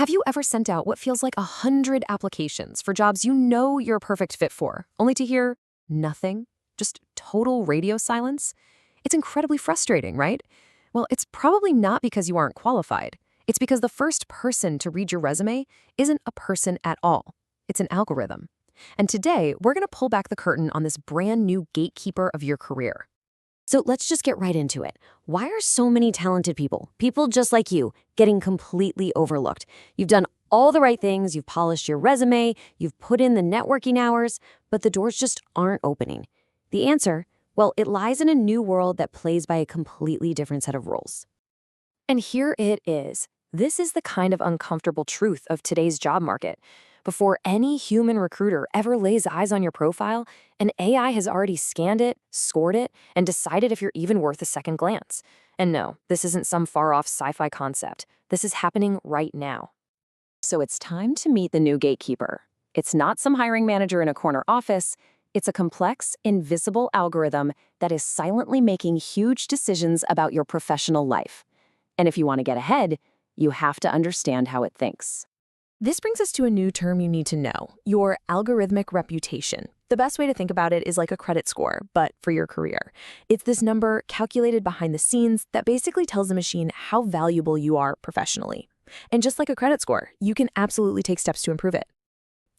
Have you ever sent out what feels like 100 applications for jobs you know you're a perfect fit for, only to hear nothing? Just total radio silence? It's incredibly frustrating, right? Well, it's probably not because you aren't qualified. It's because the first person to read your resume isn't a person at all. It's an algorithm. And today, we're going to pull back the curtain on this brand new gatekeeper of your career. So let's just get right into it. Why are so many talented people just like you, getting completely overlooked? You've done all the right things, you've polished your resume, you've put in the networking hours, but the doors just aren't opening. The answer? Well, it lies in a new world that plays by a completely different set of rules. And here it is. This is the kind of uncomfortable truth of today's job market. Before any human recruiter ever lays eyes on your profile, an AI has already scanned it, scored it, and decided if you're even worth a second glance. And no, this isn't some far-off sci-fi concept. This is happening right now. So it's time to meet the new gatekeeper. It's not some hiring manager in a corner office. It's a complex, invisible algorithm that is silently making huge decisions about your professional life. And if you want to get ahead, you have to understand how it thinks. This brings us to a new term you need to know, your algorithmic reputation. The best way to think about it is like a credit score, but for your career. It's this number calculated behind the scenes that basically tells the machine how valuable you are professionally. And just like a credit score, you can absolutely take steps to improve it.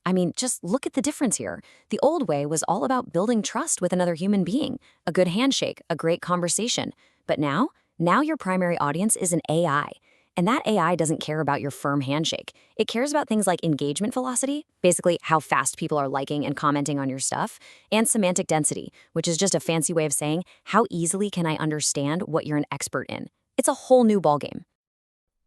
I mean, just look at the difference here. The old way was all about building trust with another human being, a good handshake, a great conversation. But now your primary audience is an AI. And that AI doesn't care about your firm handshake. It cares about things like engagement velocity, basically how fast people are liking and commenting on your stuff, and semantic density, which is just a fancy way of saying how easily can I understand what you're an expert in. It's a whole new ballgame.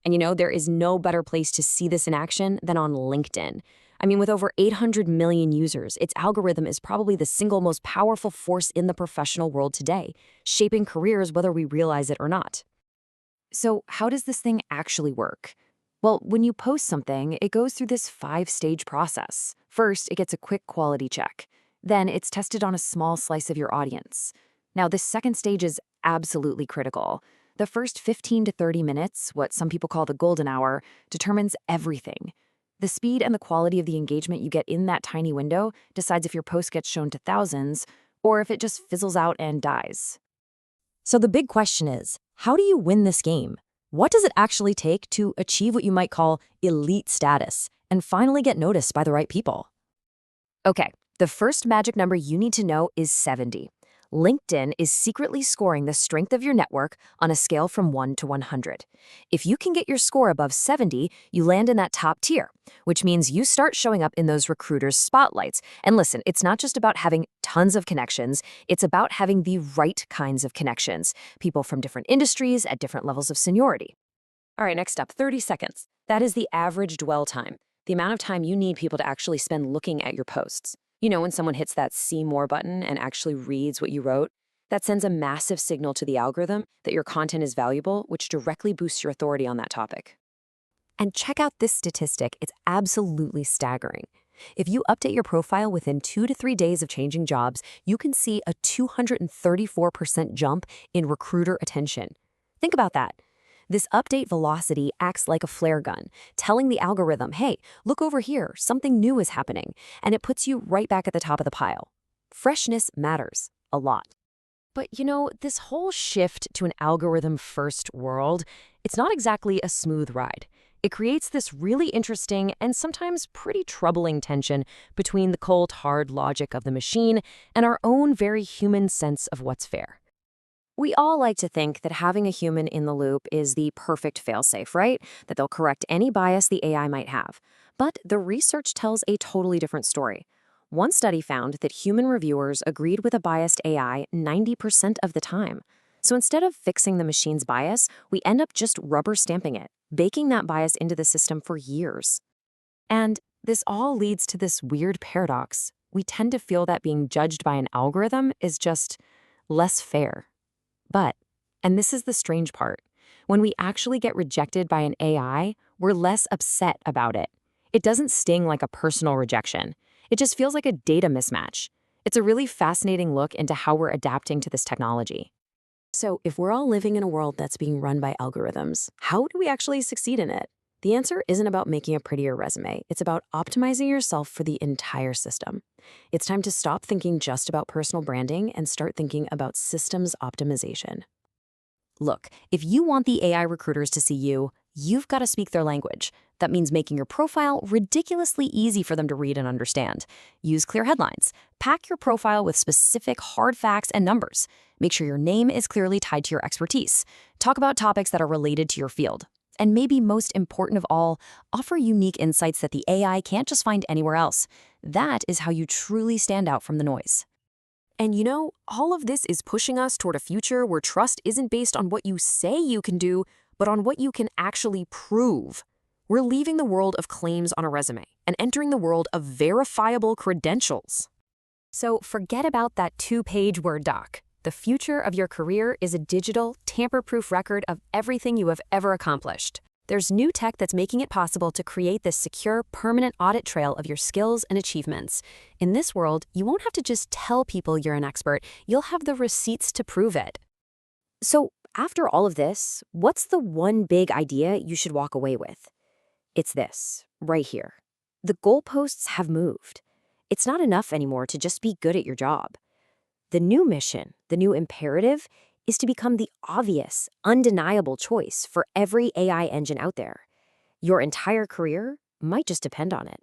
And you know, there is no better place to see this in action than on LinkedIn. I mean, with over 800 million users, its algorithm is probably the single most powerful force in the professional world today, shaping careers whether we realize it or not. So how does this thing actually work? Well, when you post something, it goes through this 5-stage process. First, it gets a quick quality check. Then it's tested on a small slice of your audience. Now, this second stage is absolutely critical. The first 15 to 30 minutes, what some people call the golden hour, determines everything. The speed and the quality of the engagement you get in that tiny window decides if your post gets shown to thousands or if it just fizzles out and dies. So the big question is, how do you win this game? What does it actually take to achieve what you might call elite status and finally get noticed by the right people? Okay, the first magic number you need to know is 70. LinkedIn is secretly scoring the strength of your network on a scale from 1 to 100. If you can get your score above 70, you land in that top tier, which means you start showing up in those recruiters' spotlights. And listen, it's not just about having tons of connections, it's about having the right kinds of connections, people from different industries at different levels of seniority. All right, next up, 30 seconds. That is the average dwell time, the amount of time you need people to actually spend looking at your posts. You know, when someone hits that See More button and actually reads what you wrote, that sends a massive signal to the algorithm that your content is valuable, which directly boosts your authority on that topic. And check out this statistic. It's absolutely staggering. If you update your profile within 2 to 3 days of changing jobs, you can see a 234% jump in recruiter attention. Think about that. This update velocity acts like a flare gun, telling the algorithm, hey, look over here, something new is happening, and it puts you right back at the top of the pile. Freshness matters a lot. But you know, this whole shift to an algorithm-first world, it's not exactly a smooth ride. It creates this really interesting and sometimes pretty troubling tension between the cold, hard logic of the machine and our own very human sense of what's fair. We all like to think that having a human in the loop is the perfect failsafe, right? That they'll correct any bias the AI might have. But the research tells a totally different story. One study found that human reviewers agreed with a biased AI 90% of the time. So instead of fixing the machine's bias, we end up just rubber stamping it, baking that bias into the system for years. And this all leads to this weird paradox. We tend to feel that being judged by an algorithm is just less fair. But, and this is the strange part, when we actually get rejected by an AI, we're less upset about it. It doesn't sting like a personal rejection. It just feels like a data mismatch. It's a really fascinating look into how we're adapting to this technology. So if we're all living in a world that's being run by algorithms, how do we actually succeed in it? The answer isn't about making a prettier resume. It's about optimizing yourself for the entire system. It's time to stop thinking just about personal branding and start thinking about systems optimization. Look, if you want the AI recruiters to see you, you've got to speak their language. That means making your profile ridiculously easy for them to read and understand. Use clear headlines. Pack your profile with specific hard facts and numbers. Make sure your name is clearly tied to your expertise. Talk about topics that are related to your field. And maybe most important of all, offer unique insights that the AI can't just find anywhere else. That is how you truly stand out from the noise. And you know, all of this is pushing us toward a future where trust isn't based on what you say you can do, but on what you can actually prove. We're leaving the world of claims on a resume and entering the world of verifiable credentials. So forget about that 2-page Word doc. The future of your career is a digital, tamper-proof record of everything you have ever accomplished. There's new tech that's making it possible to create this secure, permanent audit trail of your skills and achievements. In this world, you won't have to just tell people you're an expert. You'll have the receipts to prove it. So, after all of this, what's the one big idea you should walk away with? It's this, right here. The goalposts have moved. It's not enough anymore to just be good at your job. The new mission, the new imperative, is to become the obvious, undeniable choice for every AI engine out there. Your entire career might just depend on it.